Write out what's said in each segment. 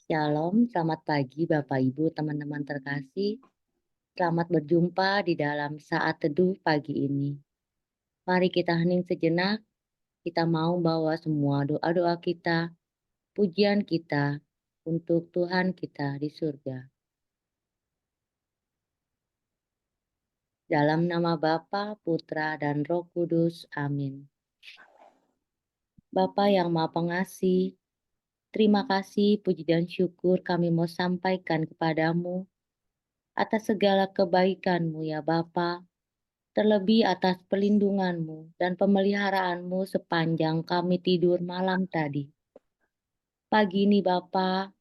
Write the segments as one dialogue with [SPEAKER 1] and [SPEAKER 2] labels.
[SPEAKER 1] Shalom, selamat pagi Bapak Ibu, teman-teman terkasih. Selamat berjumpa di dalam saat teduh pagi ini. Mari kita hening sejenak, kita mau bawa semua doa-doa kita, pujian kita untuk Tuhan kita di surga. Dalam nama Bapa, Putra, dan Roh Kudus, amin. Bapa yang Maha Pengasih, terima kasih, puji dan syukur kami mau sampaikan kepadamu atas segala kebaikan-Mu ya Bapa. Terlebih atas perlindungan-Mu dan pemeliharaanmu sepanjang kami tidur malam tadi. Pagi ini Bapa,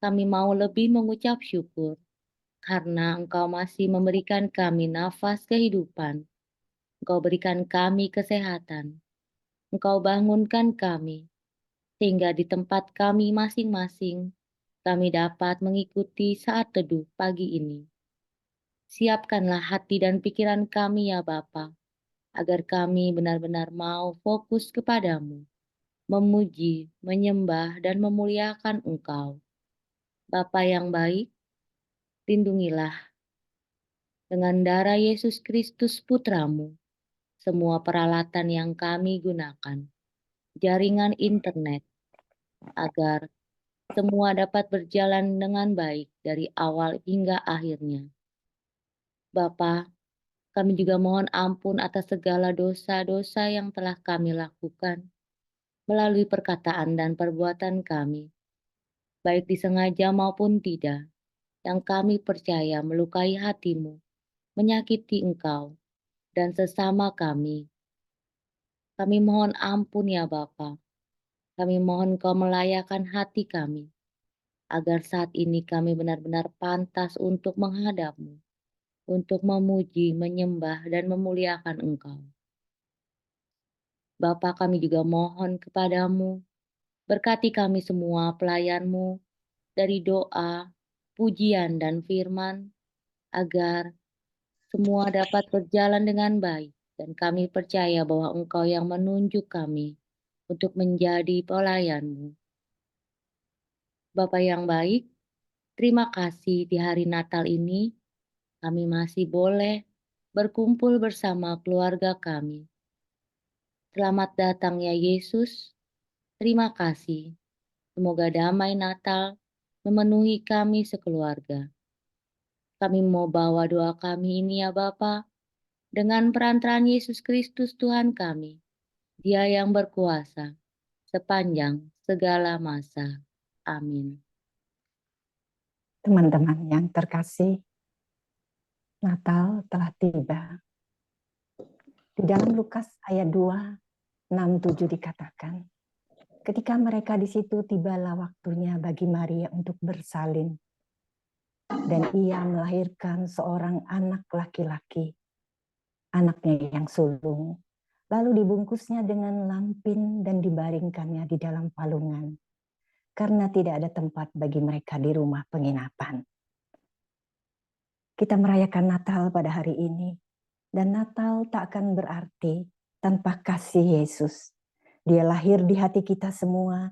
[SPEAKER 1] kami mau lebih mengucap syukur karena Engkau masih memberikan kami nafas kehidupan. Engkau berikan kami kesehatan. Engkau bangunkan kami sehingga di tempat kami masing-masing kami dapat mengikuti saat teduh pagi ini. Siapkanlah hati dan pikiran kami ya Bapa, agar kami benar-benar mau fokus kepadamu, memuji, menyembah, dan memuliakan Engkau. Bapa yang baik, lindungilah dengan darah Yesus Kristus Putramu, semua peralatan yang kami gunakan, jaringan internet, agar semua dapat berjalan dengan baik dari awal hingga akhirnya. Bapa, kami juga mohon ampun atas segala dosa-dosa yang telah kami lakukan melalui perkataan dan perbuatan kami, baik disengaja maupun tidak, yang kami percaya melukai hatimu, menyakiti engkau, dan sesama kami. Kami mohon ampun ya Bapa, kami mohon kau melayakan hati kami, agar saat ini kami benar-benar pantas untuk menghadapmu, untuk memuji, menyembah, dan memuliakan engkau. Bapa, kami juga mohon kepadamu, berkati kami semua pelayanmu dari doa, pujian, dan firman, agar semua dapat berjalan dengan baik, dan kami percaya bahwa Engkau yang menunjuk kami untuk menjadi pelayan-Mu. Bapa yang baik, terima kasih di hari Natal ini kami masih boleh berkumpul bersama keluarga kami. Selamat datang ya Yesus, terima kasih. Semoga damai Natal memenuhi kami sekeluarga. Kami mau bawa doa kami ini ya Bapa, dengan perantaraan Yesus Kristus Tuhan kami, Dia yang berkuasa sepanjang segala masa. Amin.
[SPEAKER 2] Teman-teman yang terkasih, Natal telah tiba. Di dalam Lukas ayat 2, 6, 7 dikatakan, ketika mereka di situ tibalah waktunya bagi Maria untuk bersalin. Dan ia melahirkan seorang anak laki-laki, anaknya yang sulung. Lalu dibungkusnya dengan lampin dan dibaringkannya di dalam palungan, karena tidak ada tempat bagi mereka di rumah penginapan. Kita merayakan Natal pada hari ini, dan Natal tak akan berarti tanpa kasih Yesus. Dia lahir di hati kita semua,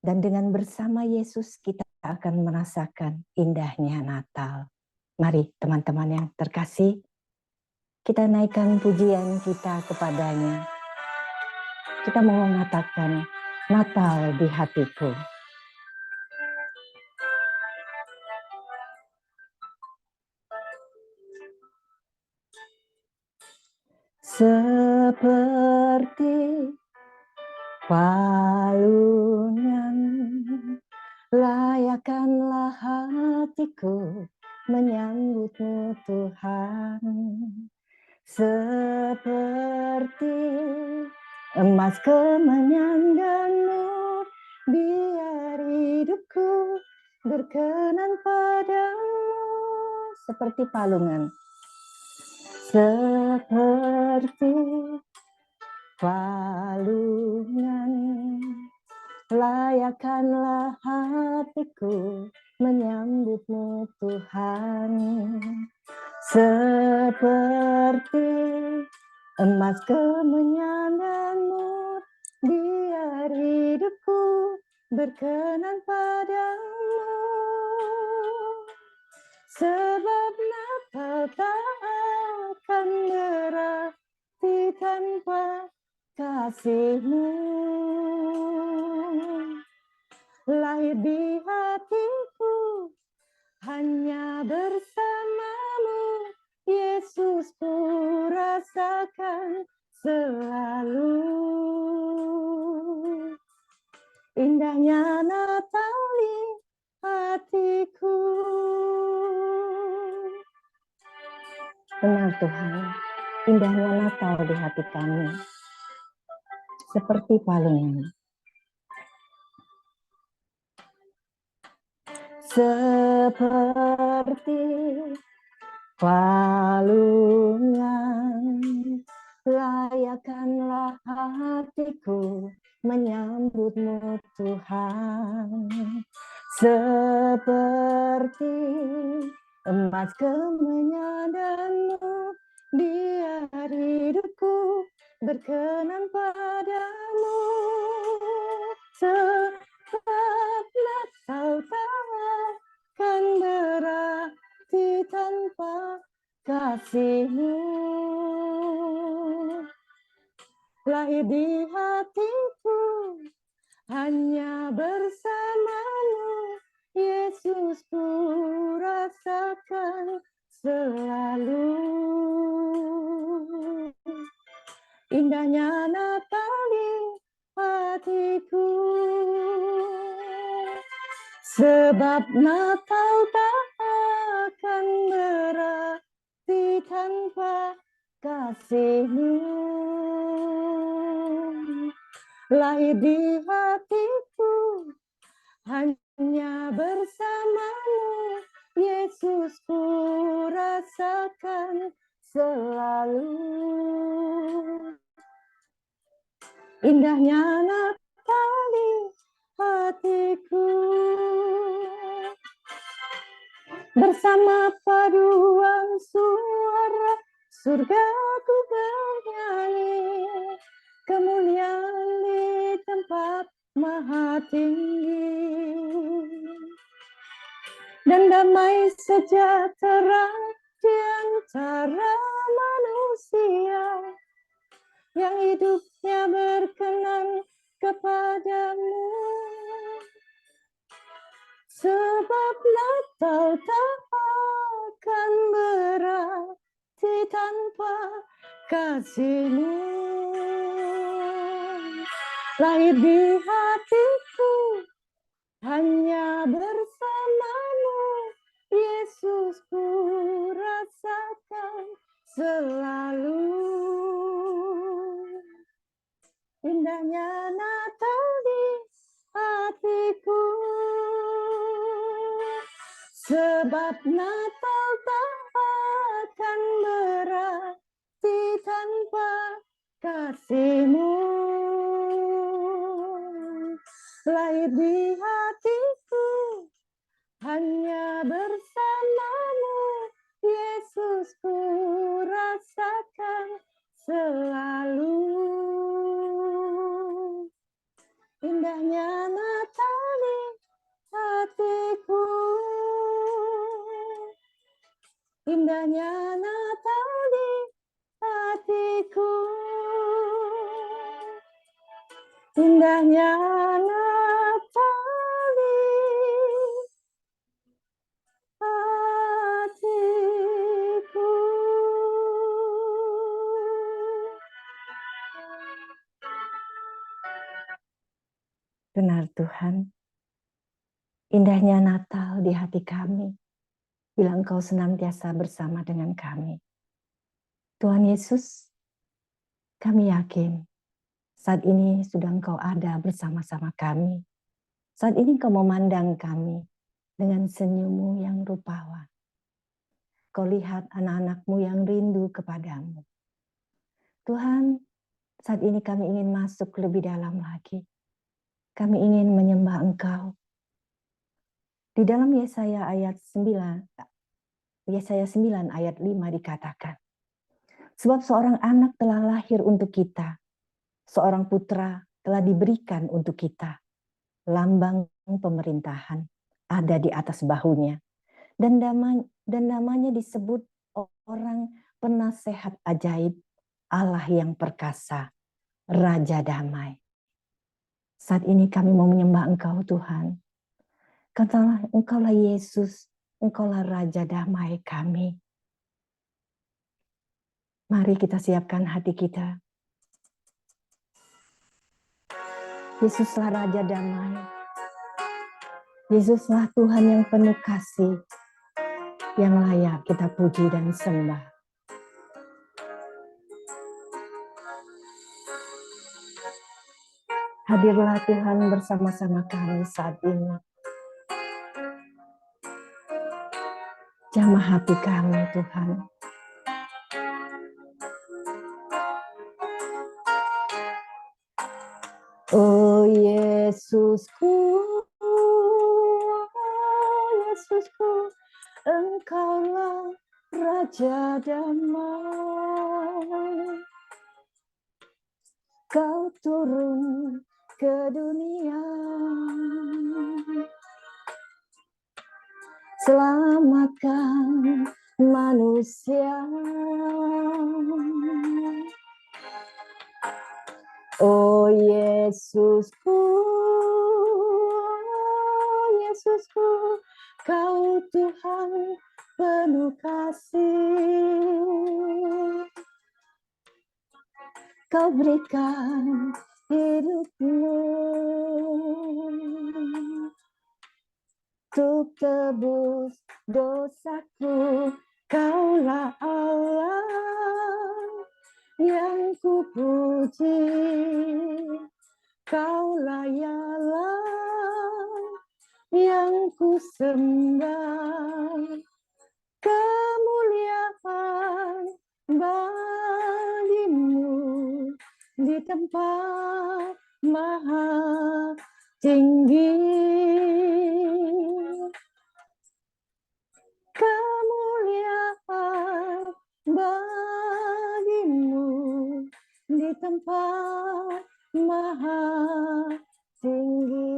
[SPEAKER 2] dan dengan bersama Yesus kita akan merasakan indahnya Natal. Mari teman-teman yang terkasih, kita naikkan pujian kita kepadanya. Kita mau mengatakan, Natal di hatiku. Seperti palungan, layakkanlah hatiku menyambutmu Tuhan. Seperti emas kemenyan dan nur, biar hidupku berkenan padamu. Seperti palungan. Seperti palungan, layakkanlah hatiku menyambutmu Tuhan. Seperti emas kemenyan dan mur, biar hidupku berkenan padamu. Sebab Natal tak akan berarti tanpa kasih-Mu. Lahir di hatiku hanya bersama-Mu, Yesus, ku rasakan selalu. Indahnya Natal di hatiku. Benar Tuhan, indahnya Natal di hati kami, seperti palungan. Seperti palungan, layakkanlah hatiku menyambut-Mu Tuhan. Seperti emas kemenyadanmu, biar hidupku berkenan padamu. Sebab Natal tak akan berarti tanpa kasih-Mu. Lahir di hatiku hanya bersama-Mu, Yesus, ku rasakan selalu. Indahnya Natal di hatiku. Sebab Natal tak akan berarti tanpa kasih-Mu. Lahir di hatiku hanya bersama-Mu, Yesus, ku rasakan selalu. Indahnya Natal di hatiku. Bersama paduan suara surga ku bernyanyi, kemuliaan di tempat maha tinggi, dan damai sejahtera di antara manusia yang hidupnya berkenan kepadamu. Sebab Natal tak akan berarti tanpa kasih-Mu. Lahir di hatiku hanya bersama-Mu, Yesus, ku rasakan selalu. Indahnya Natal di hatiku. Sebab Natal tak akan berarti tanpa kasih-Mu. Lahir di hatiku hanya bersama-Mu, Yesus, ku rasakan selalu. Indahnya Natal di hatiku. Indahnya Natal di hatiku. Indahnya Natal di hatiku. Benar Tuhan, indahnya Natal di hati kami, bila Engkau senantiasa bersama dengan kami. Tuhan Yesus, kami yakin saat ini sudah Engkau ada bersama-sama kami. Saat ini Engkau memandang kami dengan senyum-Mu yang rupawan. Kau lihat anak-anak-Mu yang rindu kepadamu. Tuhan, saat ini kami ingin masuk lebih dalam lagi. Kami ingin menyembah Engkau. Di dalam Yesaya ayat 9 ayat 5 dikatakan, sebab seorang anak telah lahir untuk kita, seorang putra telah diberikan untuk kita, lambang pemerintahan ada di atas bahunya, dan dan namanya disebut orang penasehat ajaib, Allah yang perkasa, Raja Damai. Saat ini kami mau menyembah Engkau Tuhan. Katalah Engkaulah Yesus, Engkaulah Raja Damai kami. Mari kita siapkan hati kita. Yesuslah Raja Damai. Yesuslah Tuhan yang penuh kasih, yang layak kita puji dan sembah. Hadirlah Tuhan bersama-sama kami saat ini. Jamah hati kami Tuhan. Oh Yesusku, Yesusku, Engkaulah Raja Damai. Kau turun ke dunia, selamatkan manusia. Oh Yesusku, Yesusku, Kau Tuhan penuh kasih. Kau berikan hidupmu untuk tebus dosaku. Kaulah Allah yang ku puji, Kaulah ya Allah yang ku sembah. Kemuliaan bagimu di tempat maha tinggi. Kemuliaan bagimu di tempat maha tinggi.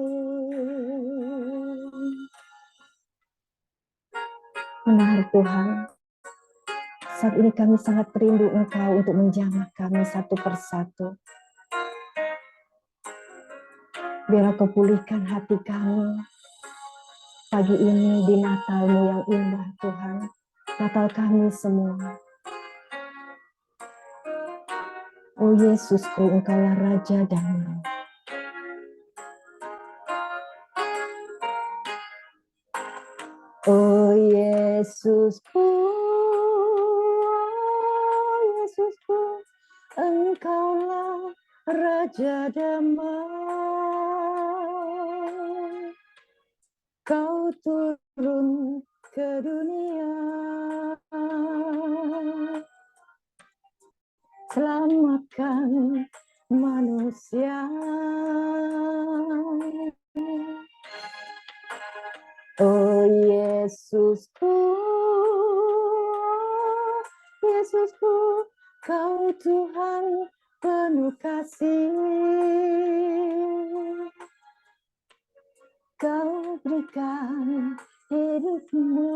[SPEAKER 2] Benar Tuhan, saat ini kami sangat rindu Engkau untuk menjamah kami satu persatu. Biarlah Kau pulihkan hati kami pagi ini di Natal-Mu yang indah Tuhan. Natal kami semua. Oh Yesusku, Engkaulah Raja Damai. Oh Yesusku, Yesusku, Engkaulah Raja Damai. Kau turun ke dunia, selamatkan manusia. Oh Yesusku, Yesusku, Kau Tuhan penuh kasih. Kau berikan hidupmu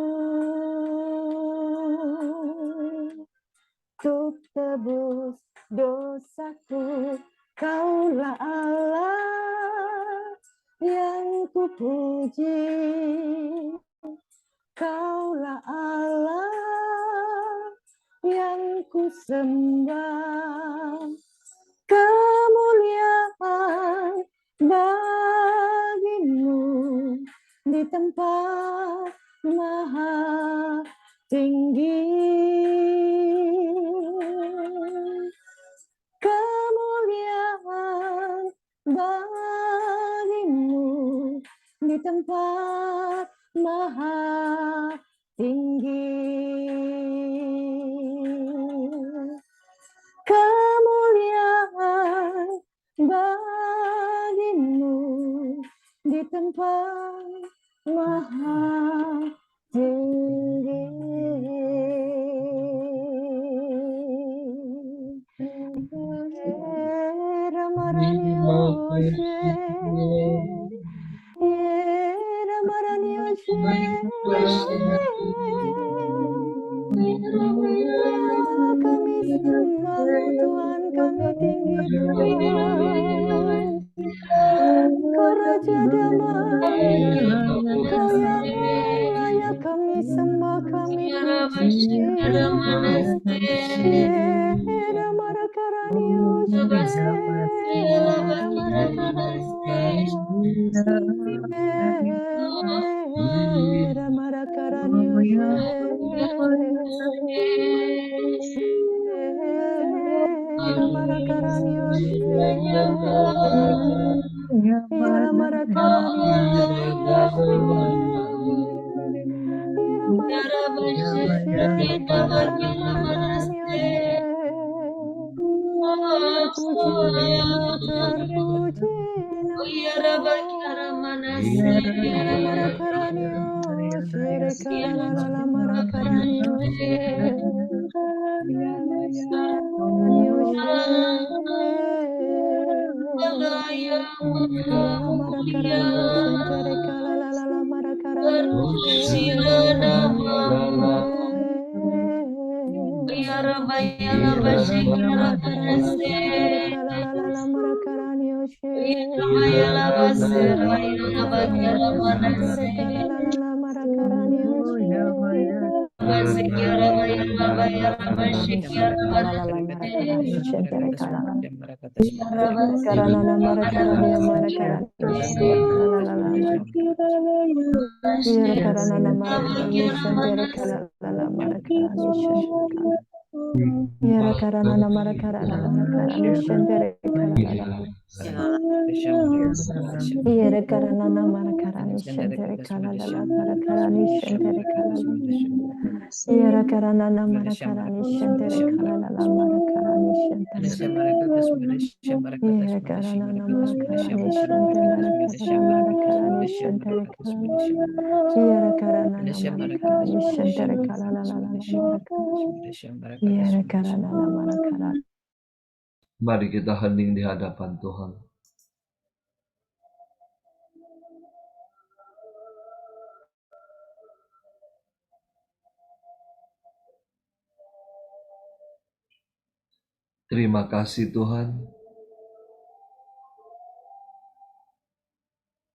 [SPEAKER 2] untuk tebus dosaku. Kaulah Allah yang ku puji, Kaulah Allah yang ku sembah. Kemuliaan bagimu di tempat maha tinggi. Kemuliaan bagimu di tempat maha tinggi. Kemuliaan bagimu di tempat maha tinggi. Ramarani Oshe, Ramarani Oshe, Kami sembahmu Tuhan, kami tinggikan. Kau Raja Damai, Kau yang layak kami sembah, kami puji. Terpujilah, terpuji
[SPEAKER 3] Mari kita hening di hadapan Tuhan. Terima kasih Tuhan.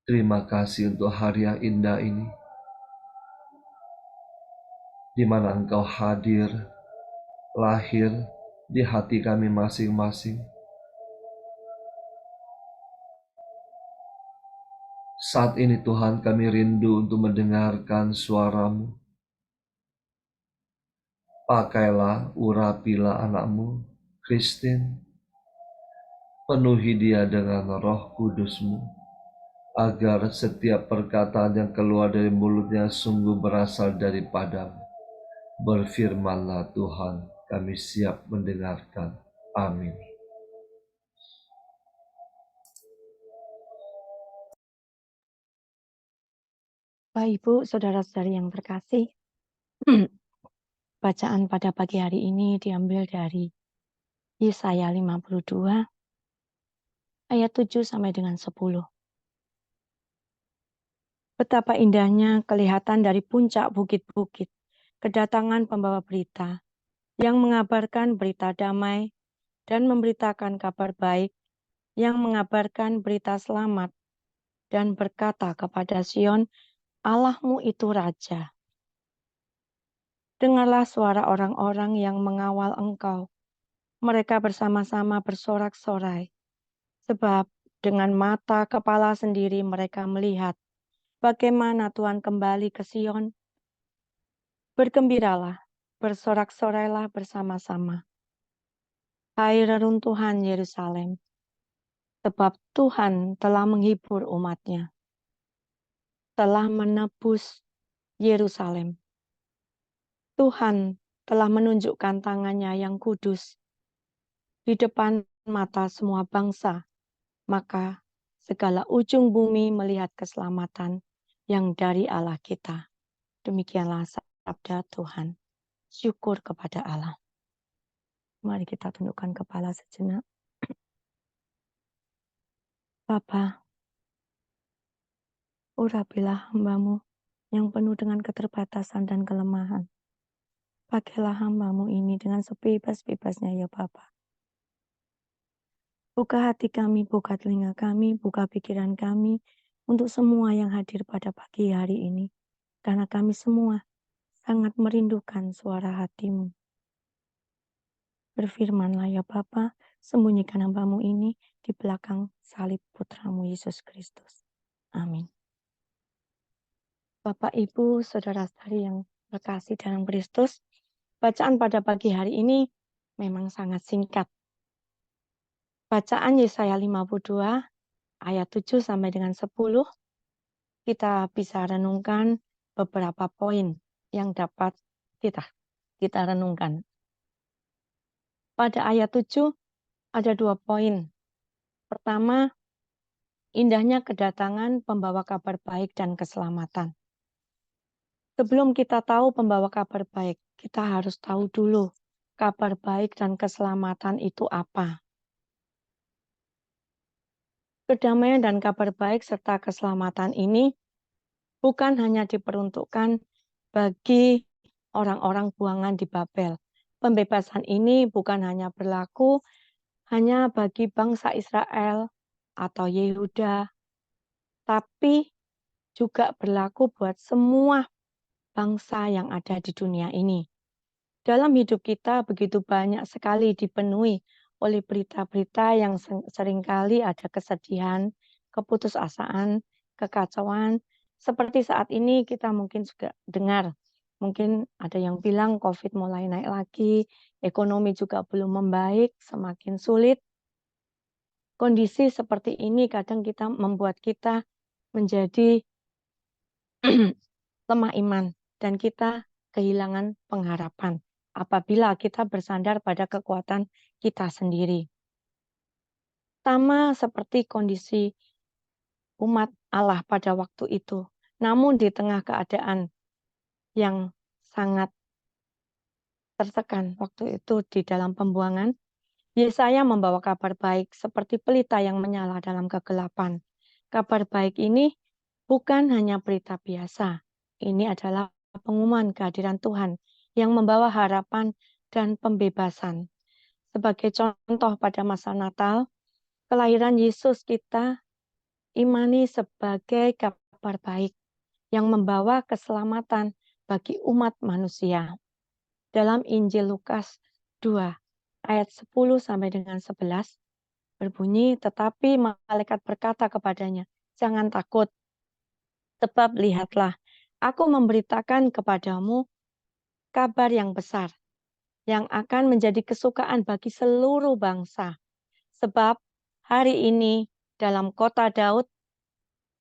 [SPEAKER 3] Terima kasih untuk hari yang indah ini, di mana Engkau hadir, lahir di hati kami masing-masing. Saat ini Tuhan, kami rindu untuk mendengarkan suara-Mu. Pakailah, urapilah anak-Mu, Christine. Penuhi dia dengan Roh Kudus-Mu, agar setiap perkataan yang keluar dari mulutnya sungguh berasal daripada-Mu. Berfirmanlah Tuhan, kami siap mendengarkan. Amin.
[SPEAKER 4] Bapak, Ibu, Saudara-saudari yang terkasih, bacaan pada pagi hari ini diambil dari Yesaya 52, ayat 7 sampai dengan 10. Betapa indahnya kelihatan dari puncak bukit-bukit, kedatangan pembawa berita, yang mengabarkan berita damai dan memberitakan kabar baik, yang mengabarkan berita selamat, dan berkata kepada Sion, Allahmu itu Raja. Dengarlah suara orang-orang yang mengawal Engkau. Mereka bersama-sama bersorak-sorai, sebab dengan mata kepala sendiri mereka melihat bagaimana Tuhan kembali ke Sion. Bergembiralah, bersorak-sorailah bersama-sama. Hai reruntuhan Yerusalem, sebab Tuhan telah menghibur umat-Nya, telah menebus Yerusalem. Tuhan telah menunjukkan tangan-Nya yang kudus di depan mata semua bangsa, maka segala ujung bumi melihat keselamatan yang dari Allah kita. Demikianlah sabda Tuhan. Syukur kepada Allah. Mari kita tundukkan kepala sejenak. Bapa, urapilah hamba-Mu yang penuh dengan keterbatasan dan kelemahan. Pakailah hamba-Mu ini dengan sebebas-bebasnya ya Bapa. Buka hati kami, buka telinga kami, buka pikiran kami untuk semua yang hadir pada pagi hari ini. Karena kami semua sangat merindukan suara hati-Mu. Berfirmanlah ya Bapa, sembunyikan hamba-Mu ini di belakang salib Putra-Mu Yesus Kristus. Amin. Bapak, Ibu, Saudara-saudari yang berkasih dalam Kristus, bacaan pada pagi hari ini memang sangat singkat. Bacaan Yesaya 52 ayat 7 sampai dengan 10, kita bisa renungkan beberapa poin yang dapat kita renungkan. Pada ayat 7 ada 2 poin. Pertama, indahnya kedatangan pembawa kabar baik dan keselamatan. Sebelum kita tahu pembawa kabar baik, kita harus tahu dulu kabar baik dan keselamatan itu apa. Kedamaian dan kabar baik serta keselamatan ini bukan hanya diperuntukkan bagi orang-orang buangan di Babel. Pembebasan ini bukan hanya berlaku hanya bagi bangsa Israel atau Yehuda, tapi juga berlaku buat semua bangsa yang ada di dunia ini. Dalam hidup kita begitu banyak sekali dipenuhi oleh berita-berita yang seringkali ada kesedihan, keputusasaan, kekacauan. Seperti saat ini kita mungkin juga dengar, mungkin ada yang bilang COVID mulai naik lagi, ekonomi juga belum membaik, semakin sulit. Kondisi seperti ini kadang membuat kita menjadi lemah iman dan kita kehilangan pengharapan apabila kita bersandar pada kekuatan kita sendiri. Sama seperti kondisi umat Allah pada waktu itu. Namun di tengah keadaan yang sangat tertekan waktu itu di dalam pembuangan, Yesaya membawa kabar baik seperti pelita yang menyala dalam kegelapan. Kabar baik ini bukan hanya berita biasa. Ini adalah pengumuman kehadiran Tuhan yang membawa harapan dan pembebasan. Sebagai contoh pada masa Natal, kelahiran Yesus kita imani sebagai kabar baik yang membawa keselamatan bagi umat manusia. Dalam Injil Lukas 2 ayat 10 sampai dengan 11 berbunyi, tetapi malaikat berkata kepadanya, "Jangan takut, sebab lihatlah, aku memberitakan kepadamu kabar yang besar, yang akan menjadi kesukaan bagi seluruh bangsa. Sebab hari ini dalam kota Daud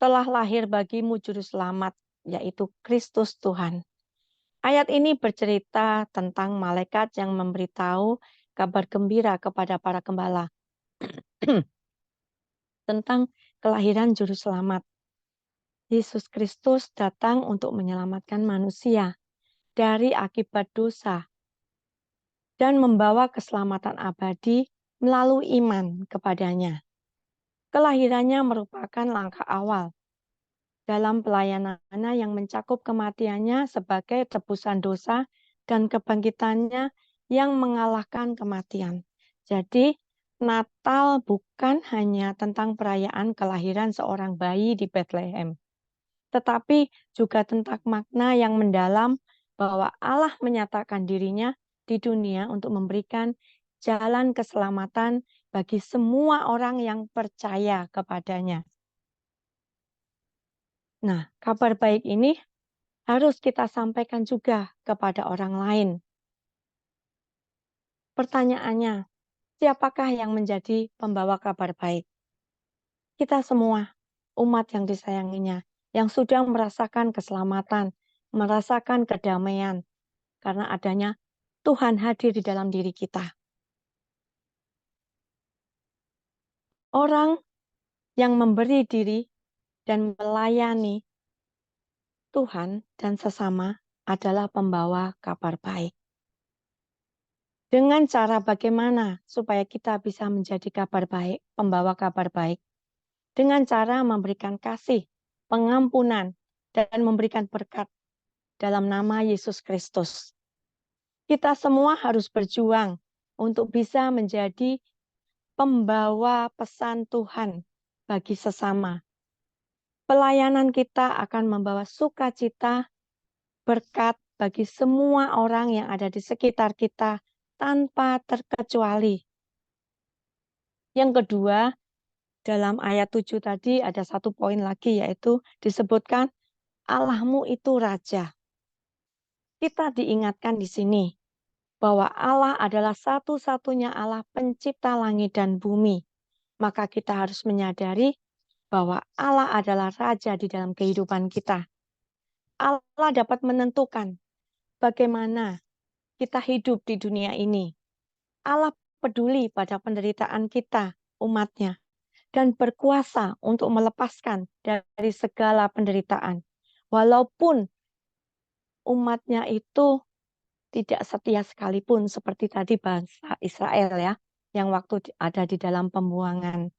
[SPEAKER 4] telah lahir bagimu juru selamat, yaitu Kristus Tuhan." Ayat ini bercerita tentang malaikat yang memberitahu kabar gembira kepada para gembala tentang kelahiran juru selamat. Yesus Kristus datang untuk menyelamatkan manusia dari akibat dosa dan membawa keselamatan abadi melalui iman kepadanya. Kelahirannya merupakan langkah awal dalam pelayanannya yang mencakup kematiannya sebagai tebusan dosa dan kebangkitannya yang mengalahkan kematian. Jadi, Natal bukan hanya tentang perayaan kelahiran seorang bayi di Bethlehem, tetapi juga tentang makna yang mendalam bahwa Allah menyatakan dirinya di dunia untuk memberikan jalan keselamatan bagi semua orang yang percaya kepadanya. Nah, kabar baik ini harus kita sampaikan juga kepada orang lain. Pertanyaannya, siapakah yang menjadi pembawa kabar baik? Kita semua, umat yang disayanginya, yang sudah merasakan keselamatan, merasakan kedamaian, karena adanya Tuhan hadir di dalam diri kita. Orang yang memberi diri dan melayani Tuhan dan sesama adalah pembawa kabar baik. Dengan cara bagaimana supaya kita bisa menjadi kabar baik, pembawa kabar baik? Dengan cara memberikan kasih, pengampunan, dan memberikan berkat dalam nama Yesus Kristus. Kita semua harus berjuang untuk bisa menjadi pembawa pesan Tuhan bagi sesama. Pelayanan kita akan membawa sukacita, berkat bagi semua orang yang ada di sekitar kita tanpa terkecuali. Yang kedua, dalam ayat 7 tadi ada satu poin lagi, yaitu disebutkan Allahmu itu Raja. Kita diingatkan di sini bahwa Allah adalah satu-satunya Allah pencipta langit dan bumi. Maka kita harus menyadari bahwa Allah adalah Raja di dalam kehidupan kita. Allah dapat menentukan bagaimana kita hidup di dunia ini. Allah peduli pada penderitaan kita, umatnya, dan berkuasa untuk melepaskan dari segala penderitaan. Walaupun umatnya itu tidak setia sekalipun, seperti tadi bangsa Israel ya, yang waktu ada di dalam pembuangan.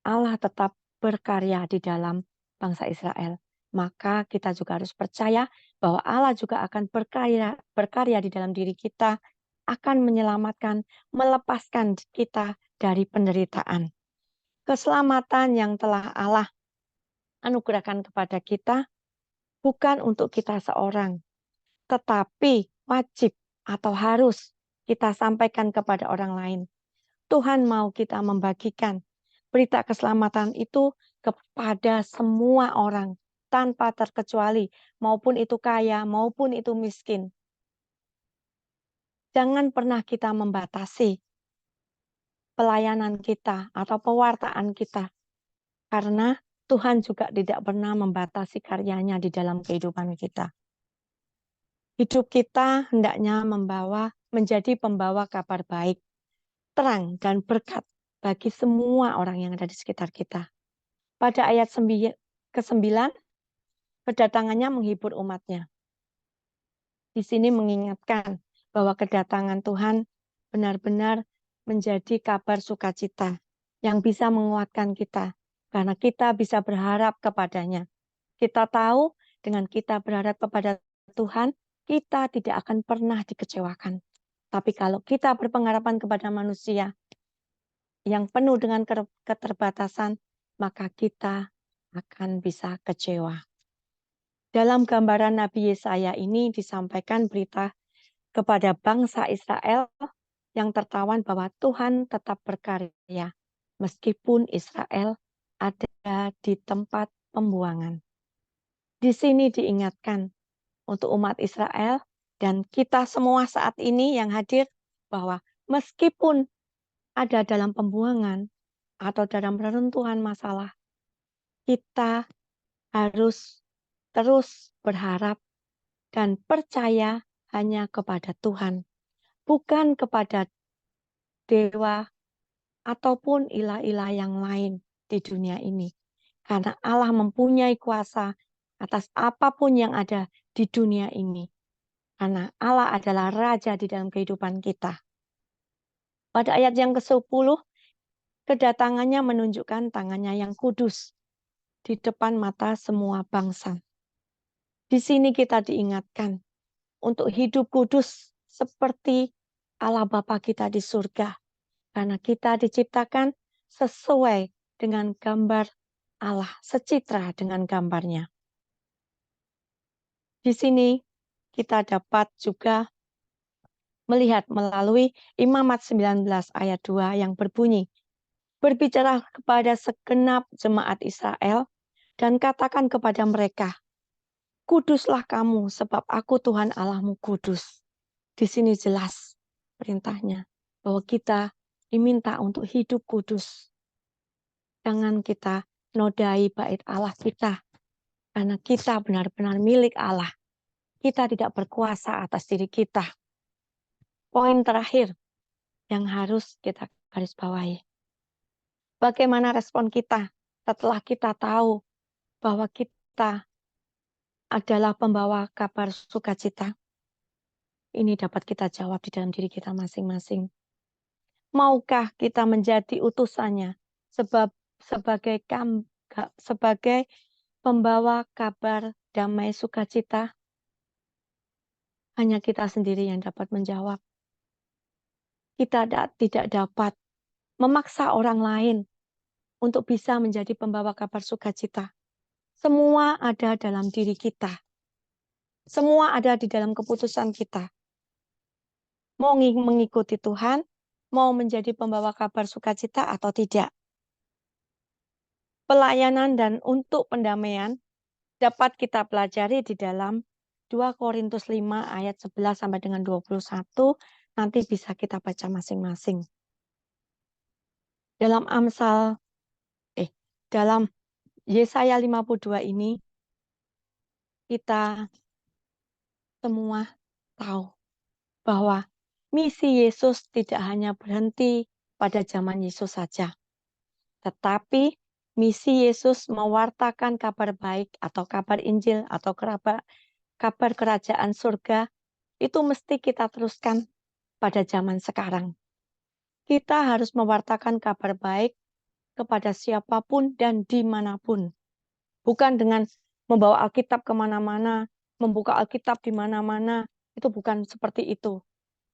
[SPEAKER 4] Allah tetap berkarya di dalam bangsa Israel. Maka kita juga harus percaya bahwa Allah juga akan berkarya di dalam diri kita, akan menyelamatkan, melepaskan kita dari penderitaan. Keselamatan yang telah Allah anugerahkan kepada kita bukan untuk kita seorang, tetapi wajib atau harus kita sampaikan kepada orang lain. Tuhan mau kita membagikan berita keselamatan itu kepada semua orang tanpa terkecuali, maupun itu kaya, maupun itu miskin. Jangan pernah kita membatasi pelayanan kita atau pewartaan kita, karena Tuhan juga tidak pernah membatasi karyanya di dalam kehidupan kita. Hidup kita hendaknya menjadi pembawa kabar baik, terang dan berkat bagi semua orang yang ada di sekitar kita. Pada ayat ke-9, kedatangannya menghibur umatnya. Di sini mengingatkan bahwa kedatangan Tuhan benar-benar menjadi kabar sukacita yang bisa menguatkan kita, karena kita bisa berharap kepadanya. Kita tahu dengan kita berharap kepada Tuhan, kita tidak akan pernah dikecewakan. Tapi kalau kita berpengharapan kepada manusia yang penuh dengan keterbatasan, maka kita akan bisa kecewa. Dalam gambaran Nabi Yesaya ini disampaikan berita kepada bangsa Israel yang tertawan bahwa Tuhan tetap berkarya meskipun Israel ada di tempat pembuangan. Di sini diingatkan untuk umat Israel dan kita semua saat ini yang hadir bahwa meskipun ada dalam pembuangan atau dalam reruntuhan masalah, kita harus terus berharap dan percaya hanya kepada Tuhan, bukan kepada dewa ataupun ilah-ilah yang lain di dunia ini. Karena Allah mempunyai kuasa atas apapun yang ada di dunia ini. Karena Allah adalah Raja di dalam kehidupan kita. Pada ayat yang ke-10, kedatangannya menunjukkan tangannya yang kudus di depan mata semua bangsa. Di sini kita diingatkan untuk hidup kudus seperti Allah Bapa kita di surga. Karena kita diciptakan sesuai dengan gambar Allah, secitra dengan gambarnya. Di sini kita dapat juga melihat melalui Imamat 19 ayat 2 yang berbunyi, berbicara kepada segenap jemaat Israel dan katakan kepada mereka, kuduslah kamu sebab aku Tuhan Allahmu kudus. Di sini jelas perintahnya bahwa kita diminta untuk hidup kudus. Jangan kita nodai bait Allah kita, karena kita benar-benar milik Allah. Kita tidak berkuasa atas diri kita. Poin terakhir yang harus kita garis bawahi. Bagaimana respon kita setelah kita tahu bahwa kita adalah pembawa kabar sukacita? Ini dapat kita jawab di dalam diri kita masing-masing. Maukah kita menjadi utusannya sebagai pembawa kabar damai sukacita? Hanya kita sendiri yang dapat menjawab. Kita tidak dapat memaksa orang lain untuk bisa menjadi pembawa kabar sukacita. Semua ada dalam diri kita. Semua ada di dalam keputusan kita. Mau mengikuti Tuhan, mau menjadi pembawa kabar sukacita atau tidak. Pelayanan dan untuk pendamaian dapat kita pelajari di dalam 2 Korintus 5 ayat 11 sampai dengan 21. Nanti bisa kita baca masing-masing. Dalam Yesaya 52 ini kita semua tahu bahwa misi Yesus tidak hanya berhenti pada zaman Yesus saja. Tetapi misi Yesus mewartakan kabar baik atau kabar Injil atau kabar kerajaan surga itu mesti kita teruskan pada zaman sekarang. Kita harus mewartakan kabar baik kepada siapapun dan dimanapun. Bukan dengan membawa Alkitab kemana-mana, membuka Alkitab di mana-mana, itu bukan seperti itu.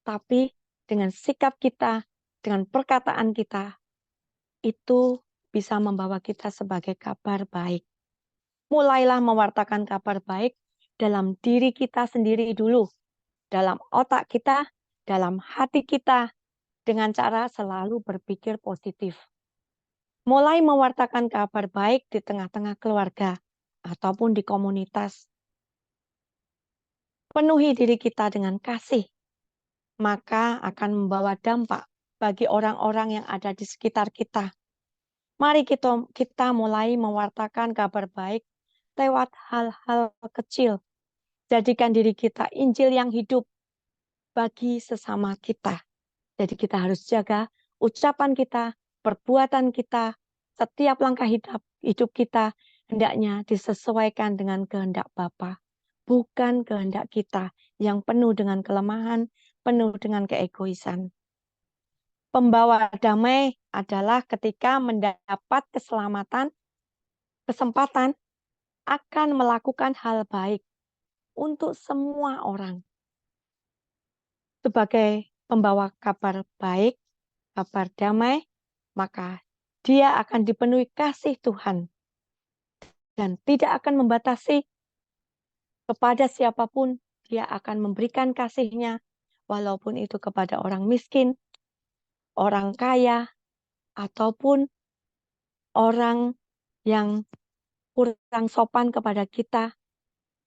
[SPEAKER 4] Tapi dengan sikap kita, dengan perkataan kita, itu bisa membawa kita sebagai kabar baik. Mulailah mewartakan kabar baik dalam diri kita sendiri dulu, dalam otak kita, dalam hati kita, dengan cara selalu berpikir positif. Mulai mewartakan kabar baik di tengah-tengah keluarga ataupun di komunitas. Penuhi diri kita dengan kasih, maka akan membawa dampak bagi orang-orang yang ada di sekitar kita. Mari kita mulai mewartakan kabar baik lewat hal-hal kecil. Jadikan diri kita Injil yang hidup bagi sesama kita. Jadi kita harus jaga ucapan kita, perbuatan kita, setiap langkah hidup kita hendaknya disesuaikan dengan kehendak Bapa, bukan kehendak kita yang penuh dengan kelemahan, penuh dengan keegoisan. Pembawa damai adalah ketika mendapat kesempatan akan melakukan hal baik untuk semua orang. Sebagai pembawa kabar baik, kabar damai, maka dia akan dipenuhi kasih Tuhan dan tidak akan membatasi kepada siapapun. Dia akan memberikan kasihnya, walaupun itu kepada orang miskin, orang kaya, ataupun orang yang kurang sopan kepada kita,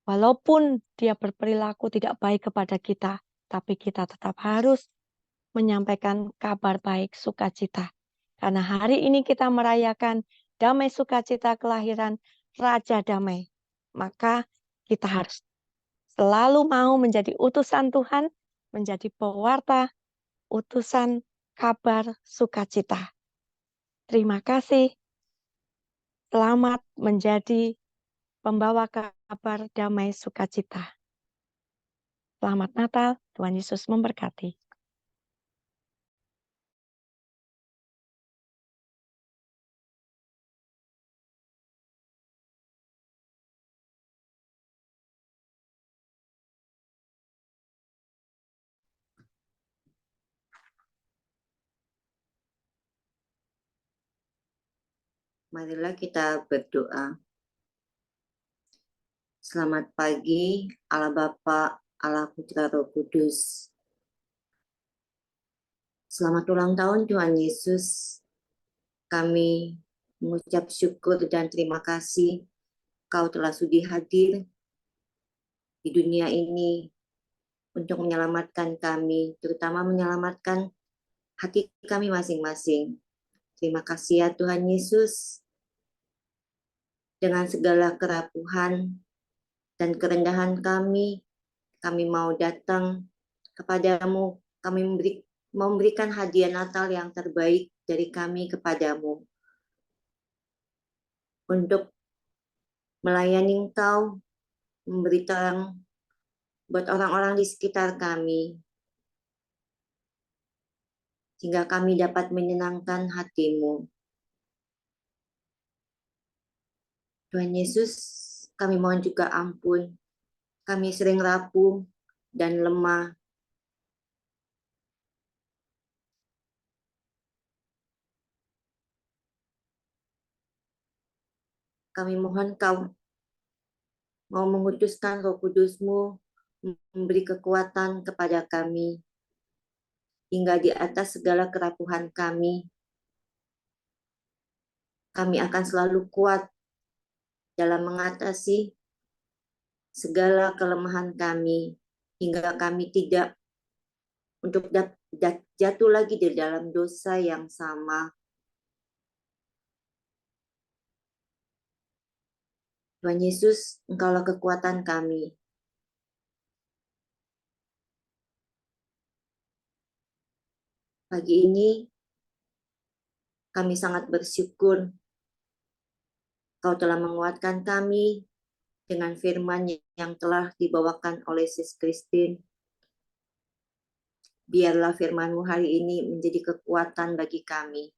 [SPEAKER 4] walaupun dia berperilaku tidak baik kepada kita, tapi kita tetap harus menyampaikan kabar baik sukacita. Karena hari ini kita merayakan damai sukacita kelahiran Raja Damai. Maka kita harus selalu mau menjadi utusan Tuhan, menjadi pewarta utusan kabar sukacita. Terima kasih. Selamat menjadi pembawa kabar damai sukacita. Selamat Natal, Tuhan Yesus memberkati.
[SPEAKER 5] Marilah kita berdoa. Selamat pagi, Allah Bapa, Allah Putra, Roh Kudus. Selamat ulang tahun Tuhan Yesus. Kami mengucap syukur dan terima kasih Kau telah sudi hadir di dunia ini untuk menyelamatkan kami, terutama menyelamatkan hati kami masing-masing. Terima kasih ya Tuhan Yesus. Dengan segala kerapuhan dan kerendahan kami mau datang kepadamu, kami memberikan hadiah Natal yang terbaik dari kami kepadamu. Untuk melayani Engkau, memberi terang buat orang-orang di sekitar kami, sehingga kami dapat menyenangkan hati-Mu. Tuhan Yesus, kami mohon juga ampun. Kami sering rapuh dan lemah. Kami mohon Kau mau mengutuskan Roh Kudus-Mu, memberi kekuatan kepada kami, hingga di atas segala kerapuhan kami akan selalu kuat dalam mengatasi segala kelemahan kami, hingga kami tidak untuk jatuh lagi di dalam dosa yang sama. Tuhan Yesus, Engkaulah kekuatan kami. Pagi ini kami sangat bersyukur Kau telah menguatkan kami dengan firman yang telah dibawakan oleh Sis Christine. Biarlah firman-Mu hari ini menjadi kekuatan bagi kami,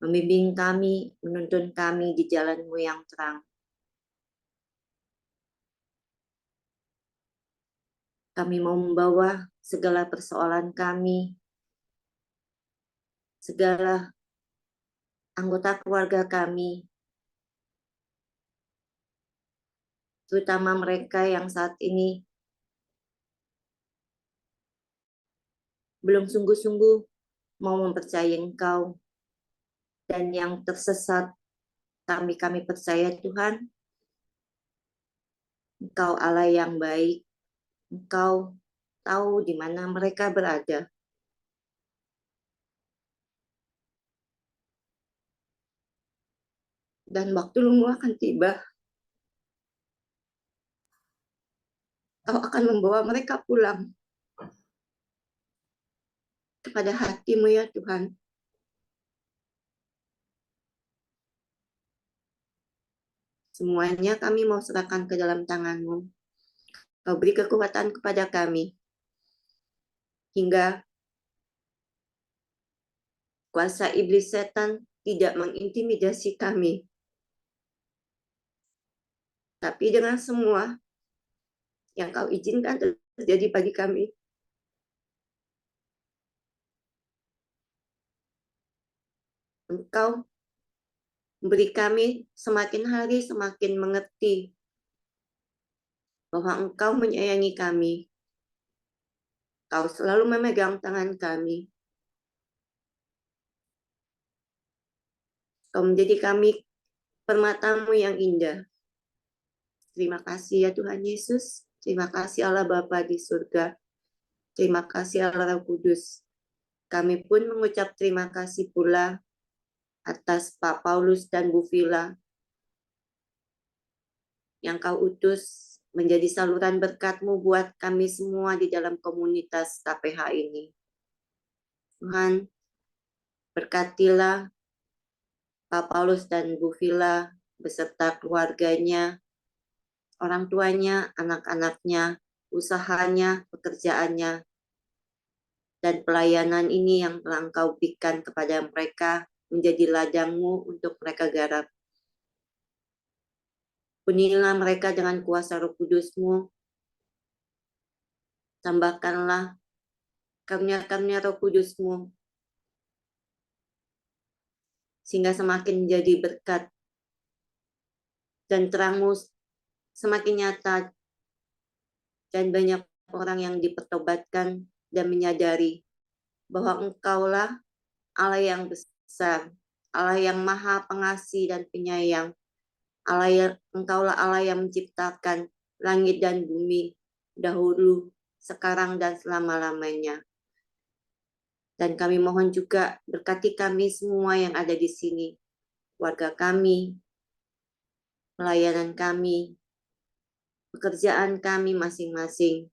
[SPEAKER 5] membimbing kami, menuntun kami di jalan-Mu yang terang. Kami mau membawa segala persoalan kami, segala anggota keluarga kami, terutama mereka yang saat ini belum sungguh-sungguh mau mempercayai Engkau, dan yang tersesat, kami percaya Tuhan, Engkau Allah yang baik, Engkau tahu di mana mereka berada. Dan waktu-Mu akan tiba, Kau akan membawa mereka pulang kepada hati-Mu ya Tuhan. Semuanya kami mau serahkan ke dalam tangan-Mu. Kau beri kekuatan kepada kami, hingga kuasa iblis setan tidak mengintimidasi kami. Tapi dengan semua yang Kau izinkan terjadi bagi kami, Engkau beri kami semakin hari semakin mengerti bahwa Engkau menyayangi kami. Kau selalu memegang tangan kami. Kau menjadi kami permata-Mu yang indah. Terima kasih ya Tuhan Yesus. Terima kasih Allah Bapa di surga. Terima kasih Allah Roh Kudus. Kami pun mengucap terima kasih pula atas Pak Paulus dan Bu Vila yang Kau utus menjadi saluran berkat-Mu buat kami semua di dalam komunitas KPH ini. Tuhan, berkatilah Pak Paulus dan Bu Vila beserta keluarganya, orang tuanya, anak-anaknya, usahanya, pekerjaannya, dan pelayanan ini yang telah Engkau berikan kepada mereka menjadi ladang-Mu untuk mereka garap. Penuhilah mereka dengan kuasa Roh Kudus-Mu. Tambahkanlah karunia-karunia Roh Kudus-Mu sehingga semakin menjadi berkat dan terang-Mu semakin nyata, dan banyak orang yang dipertobatkan dan menyadari bahwa Engkaulah Allah yang besar, Allah yang maha pengasih dan penyayang, Engkaulah Allah yang menciptakan langit dan bumi dahulu, sekarang, dan selama-lamanya. Dan kami mohon juga berkati kami semua yang ada di sini, keluarga kami, pelayanan kami, pekerjaan kami masing-masing.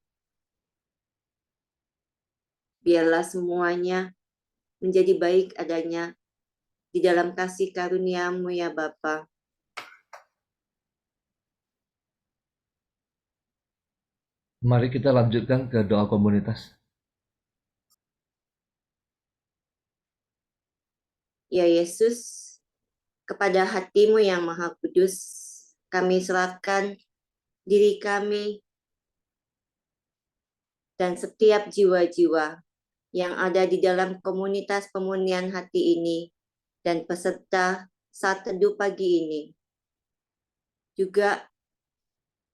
[SPEAKER 5] Biarlah semuanya menjadi baik adanya di dalam kasih karunia-Mu ya Bapa.
[SPEAKER 3] Mari kita lanjutkan ke doa komunitas.
[SPEAKER 5] Ya Yesus, kepada hati-Mu yang maha kudus, kami serahkan diri kami dan setiap jiwa-jiwa yang ada di dalam komunitas pemunian hati ini dan peserta saat teduh pagi ini. Juga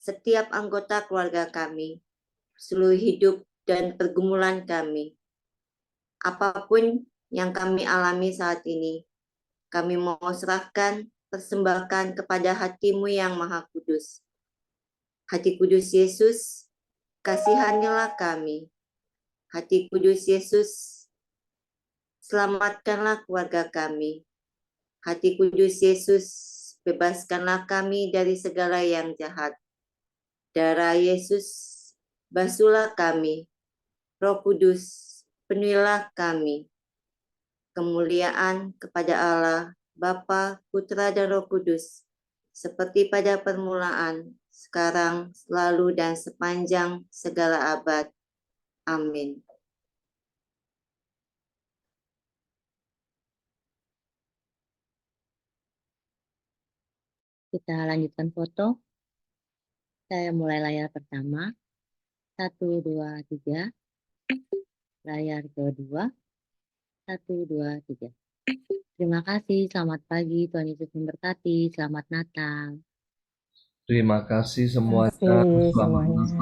[SPEAKER 5] setiap anggota keluarga kami, seluruh hidup dan pergumulan kami. Apapun yang kami alami saat ini, kami mau serahkan, persembahkan kepada hati-Mu yang Maha Kudus. Hati Kudus Yesus, kasihanilah kami. Hati Kudus Yesus, selamatkanlah keluarga kami. Hati Kudus Yesus, bebaskanlah kami dari segala yang jahat. Darah Yesus, basuhlah kami. Roh Kudus, penuhilah kami. Kemuliaan kepada Allah, Bapa, Putra, dan Roh Kudus, seperti pada permulaan, sekarang, selalu, dan sepanjang segala abad. Amin.
[SPEAKER 1] Kita lanjutkan foto. Saya mulai layar pertama. 1, 2, 3. Layar kedua. 1, 2, 3. Terima kasih. Selamat pagi. Tuhan Yesus memberkati. Selamat Natal.
[SPEAKER 3] Terima kasih
[SPEAKER 2] Terima
[SPEAKER 3] semuanya.
[SPEAKER 2] kasih
[SPEAKER 3] Selamat
[SPEAKER 2] semuanya.
[SPEAKER 3] Natal.